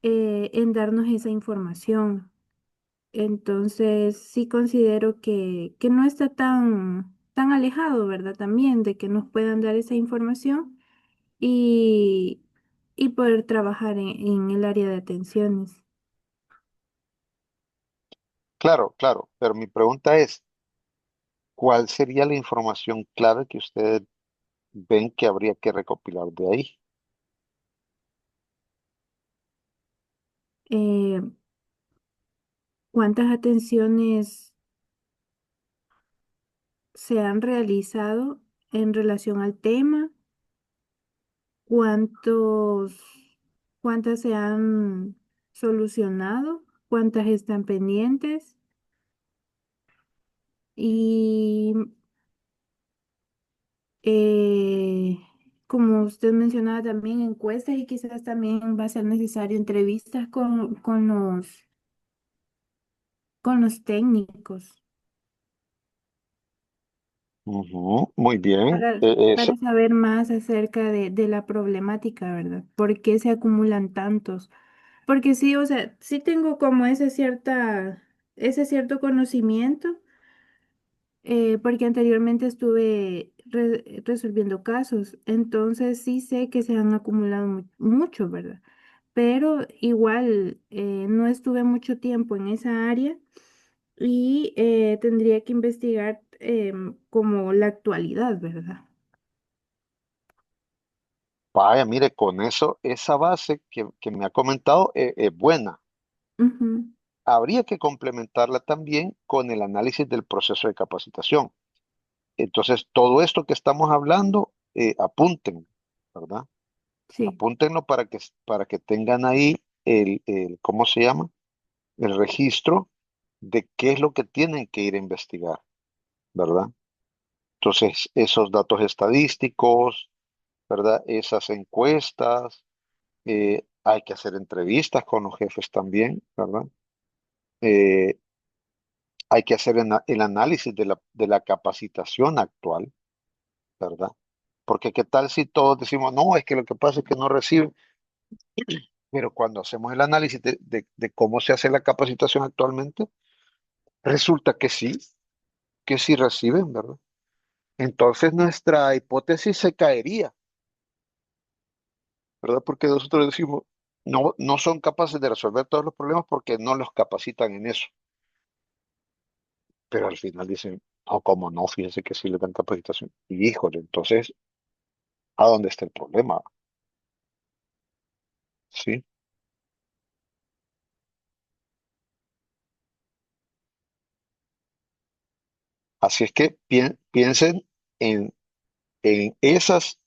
en darnos esa información. Entonces sí considero que no está tan alejado, ¿verdad? También de que nos puedan dar esa información y, y poder trabajar en el área de atenciones. Claro, claro, pero mi pregunta es, ¿cuál sería la información clave que ustedes ven que habría que recopilar de ahí? Eh, ¿Cuántas atenciones se han realizado en relación al tema? ¿Cuántos, ¿Cuántas se han solucionado? ¿Cuántas están pendientes? Y eh, como usted mencionaba también, encuestas y quizás también va a ser necesario entrevistas con los técnicos Ujú, muy bien, para saber más acerca de la problemática, ¿verdad? ¿Por qué se acumulan tantos? Porque sí, o sea, sí tengo como ese cierto conocimiento, porque anteriormente estuve resolviendo casos, entonces sí sé que se han acumulado mucho, ¿verdad? Pero igual no estuve mucho tiempo en esa área y tendría que investigar como la actualidad, ¿verdad? vaya, mire, con eso, esa base que me ha comentado es buena. Ujú, Habría que complementarla también con el análisis del proceso de capacitación. Entonces, todo esto que estamos hablando, apunten, ¿verdad? sí, Apúntenlo para que tengan ahí ¿cómo se llama? El registro de qué es lo que tienen que ir a investigar, ¿verdad? Entonces, esos datos estadísticos, ¿verdad? Esas encuestas, hay que hacer entrevistas con los jefes también, ¿verdad? Eh, hay que hacer el análisis de la capacitación actual, ¿verdad? Porque qué tal si todos decimos, no, es que lo que pasa es que no reciben, pero cuando hacemos el análisis de cómo se hace la capacitación actualmente, resulta que sí reciben, ¿verdad? Entonces nuestra hipótesis se caería, ¿verdad? Porque nosotros decimos, no, no son capaces de resolver todos los problemas porque no los capacitan en eso. Pero al final dicen, no, como no, fíjense que sí le dan capacitación. Y híjole, entonces, ¿a dónde está el problema? ¿Sí? Así es que piensen en esas.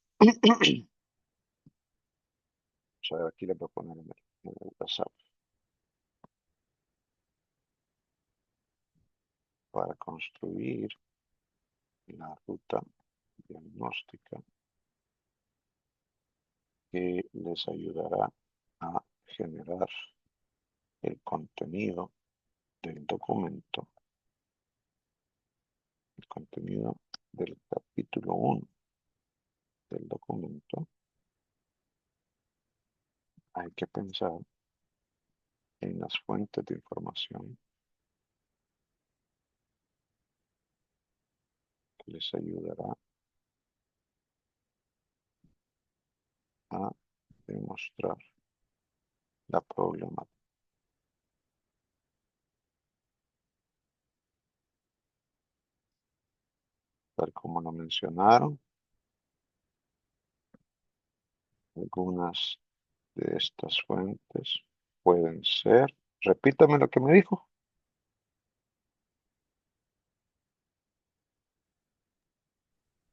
A ver, aquí le voy a poner en el WhatsApp para construir la ruta diagnóstica que les ayudará a generar el contenido del documento, el contenido del capítulo 1 del documento. Hay que pensar en las fuentes de información que les ayudará a demostrar la problemática. Tal como lo mencionaron, algunas de estas fuentes pueden ser, repítame lo que me dijo.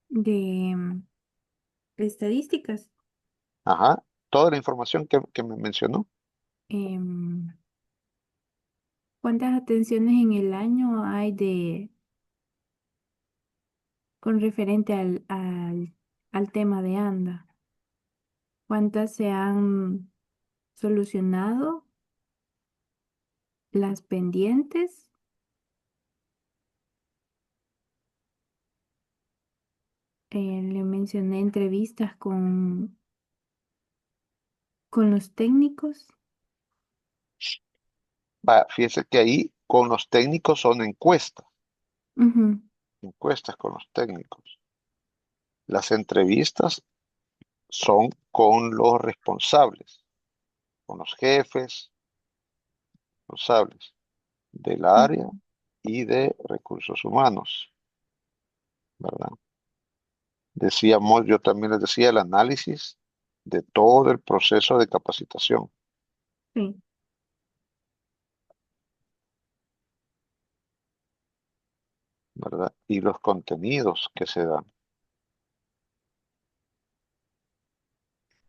de estadísticas. Ajá, toda la información que me mencionó. Em, ¿Cuántas atenciones en el año hay con referente al tema de ANDA. ¿Cuántas se han solucionado? Las pendientes. Le mencioné entrevistas con los técnicos. Fíjese que ahí con los técnicos son Ujú, encuestas con los técnicos. Las entrevistas son con los responsables, con los jefes responsables del área ujú. y de recursos humanos, ¿verdad? Decíamos, yo también les decía el análisis de todo el proceso de capacitación, Sí, ¿verdad? Y los contenidos que se dan.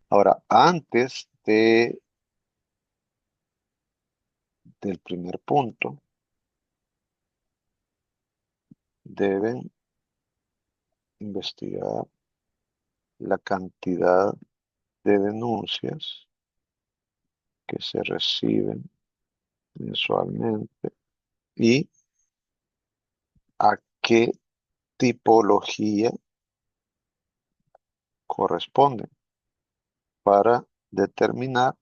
Ahora, antes del primer punto, deben investigar la cantidad de denuncias que se reciben mensualmente y a qué tipología corresponden para determinar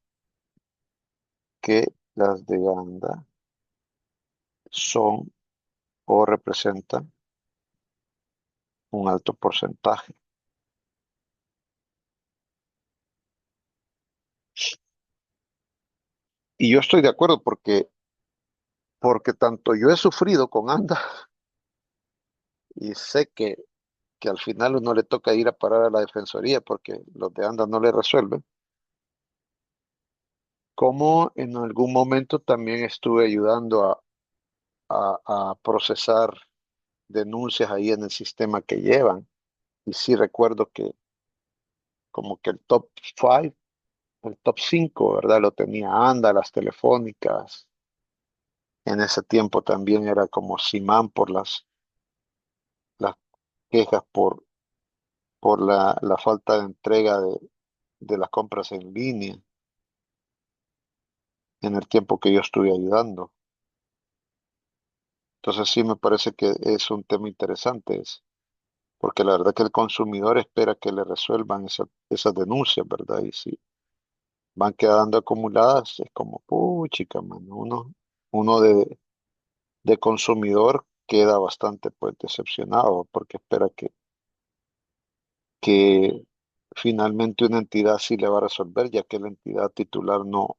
que las de ANDA son o representan un alto porcentaje. Y yo estoy de acuerdo porque tanto yo he sufrido con ANDA y sé que al final uno le toca ir a parar a la defensoría porque los de ANDA no le resuelven, como en algún momento también estuve ayudando a procesar denuncias ahí en el sistema que llevan. Y sí recuerdo que como que el top 5, el top 5, ¿verdad? Lo tenía ANDA, las telefónicas. En ese tiempo también era como Simán por las quejas por la falta de entrega de las compras en línea en el tiempo que yo estuve ayudando. Entonces sí me parece que es un tema interesante, porque la verdad que el consumidor espera que le resuelvan esas denuncias, ¿verdad? Y si van quedando acumuladas, es como, puchica, mano, uno de consumidor queda bastante pues decepcionado porque espera que finalmente una entidad sí le va a resolver, ya que la entidad titular no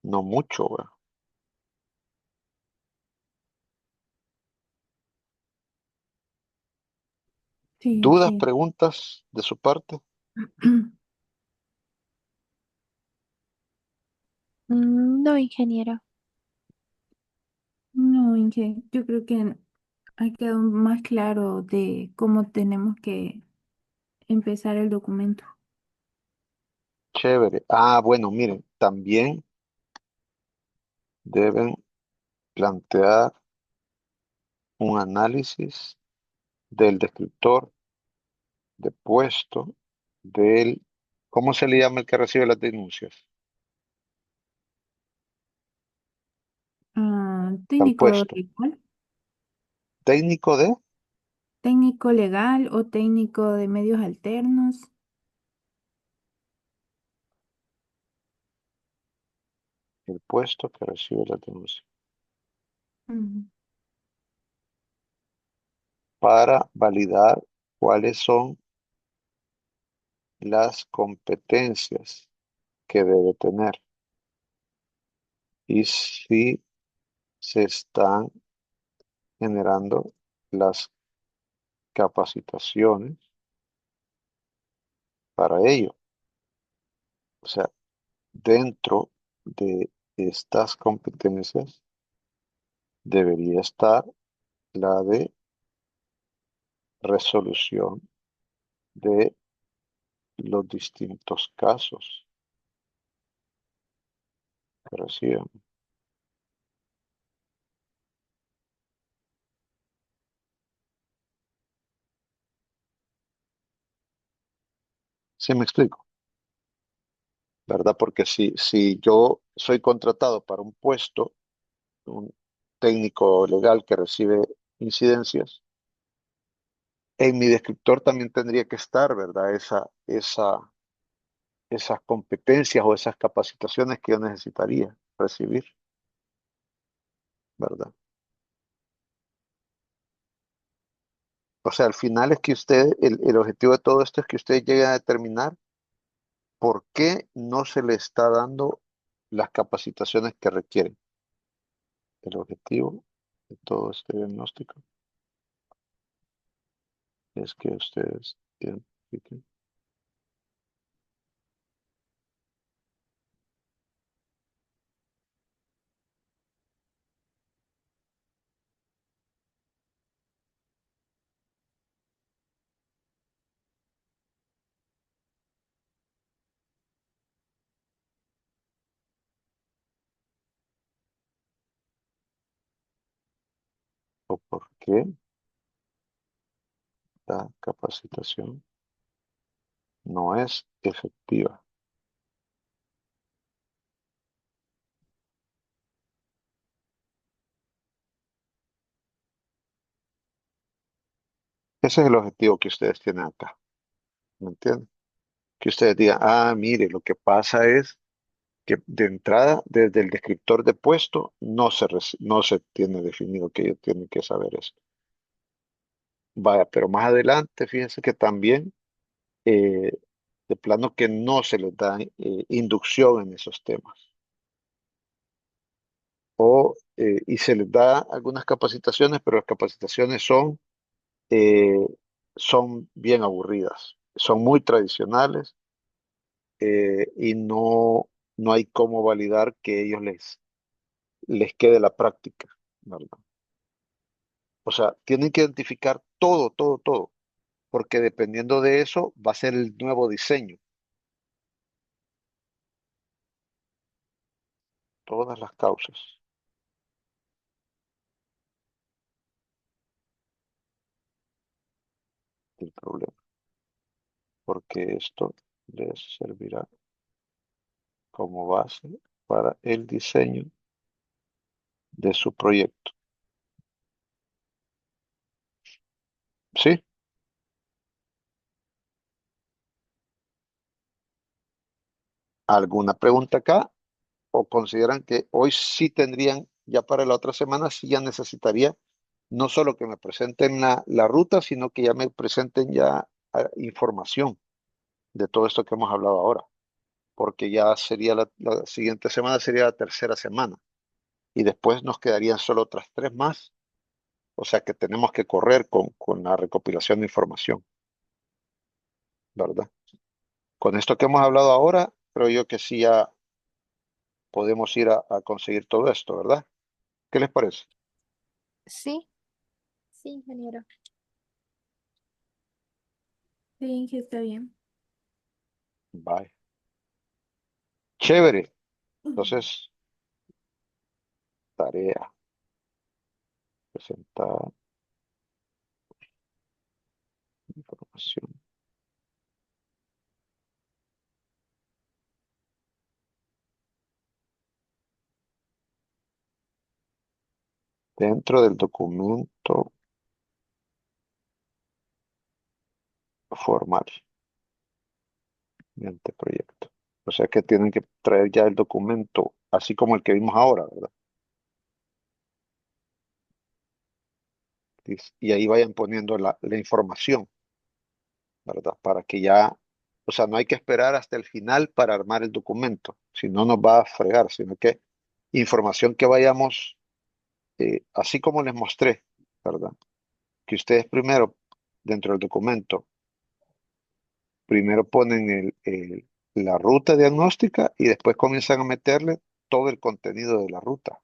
mucho, ¿verdad? sí, ¿Dudas, sí. preguntas de su parte? No, ingeniero. No, Inge, yo creo que ha quedado más claro de cómo tenemos que empezar el documento. Chévere. Ah, bueno, miren, también deben plantear un análisis del descriptor de puesto ¿cómo se le llama el que recibe las denuncias? Al Técnico puesto. legal, Técnico de técnico legal o técnico de medios alternos. el puesto que recibe las denuncias. Ujú. Para validar cuáles son las competencias que debe tener y si se están generando las capacitaciones para ello. O sea, dentro de estas competencias debería estar la de resolución de los distintos casos que reciben. ¿Sí me explico? ¿Verdad? Porque si yo soy contratado para un puesto, un técnico legal que recibe incidencias, en mi descriptor también tendría que estar, ¿verdad? Esas competencias o esas capacitaciones que yo necesitaría recibir, ¿verdad? O sea, al final es que el objetivo de todo esto es que usted llegue a determinar por qué no se le está dando las capacitaciones que requieren. El objetivo de todo este diagnóstico es que ustedes identifiquen o por qué la capacitación no es efectiva. Ese es el objetivo que ustedes tienen acá, ¿me entienden? Que ustedes digan, ah, mire, lo que pasa es que de entrada, desde el descriptor de puesto, no se tiene definido que ellos tienen que saber esto. Vaya, pero más adelante, fíjense que también, eh, de plano que no se les da inducción en esos temas. Y se les da algunas capacitaciones, pero las capacitaciones eh, son bien aburridas, son muy tradicionales y no hay cómo validar que ellos les quede la práctica, ¿verdad? O sea, tienen que identificar todo, todo, todo, porque dependiendo de eso va a ser el nuevo diseño, todas las causas del problema, porque esto les servirá como base para el diseño de su proyecto. ¿Sí? ¿Alguna pregunta acá? ¿O consideran que hoy sí tendrían, ya para la otra semana, sí ya necesitaría no solo que me presenten la ruta, sino que ya me presenten ya información de todo esto que hemos hablado ahora? Porque ya sería la siguiente semana, sería la tercera semana, y después nos quedarían solo otras tres más, o sea que tenemos que correr con la recopilación de información, ¿verdad? Con esto que hemos hablado ahora, creo yo que sí ya podemos ir a conseguir todo esto, ¿verdad? ¿Qué les parece? Sí, sí, ingeniero. Sí, que está bien. Bye. Chévere. Entonces, tarea, presentar información dentro del documento formal de anteproyecto. O sea que tienen que traer ya el documento, así como el que vimos ahora, ¿verdad? Y ahí vayan poniendo la información, ¿verdad? Para que ya, o sea, no hay que esperar hasta el final para armar el documento, si no nos va a fregar, sino que información que vayamos, así como les mostré, ¿verdad? Que ustedes primero, dentro del documento, primero ponen la ruta diagnóstica y después comienzan a meterle todo el contenido de la ruta,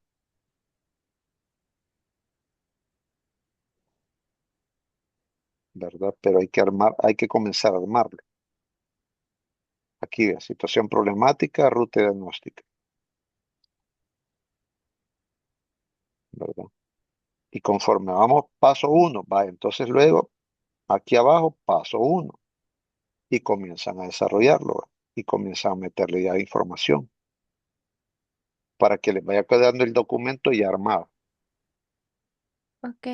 ¿verdad? Pero hay que comenzar a armarlo. Aquí, situación problemática, ruta diagnóstica, ¿verdad? Y conforme vamos paso uno, va, entonces luego aquí abajo paso uno, y comienzan a desarrollarlo, ¿va? Y comienzan a meterle ya información para que les vaya quedando el documento ya armado. Ok,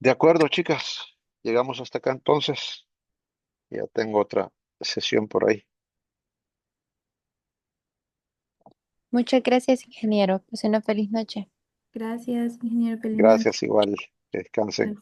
De acuerdo, chicas, llegamos hasta acá entonces. Ya tengo otra sesión por ahí. muchas gracias, ingeniero. Pues una feliz noche. Gracias, ingeniero. Feliz noche. Gracias igual. Que descansen.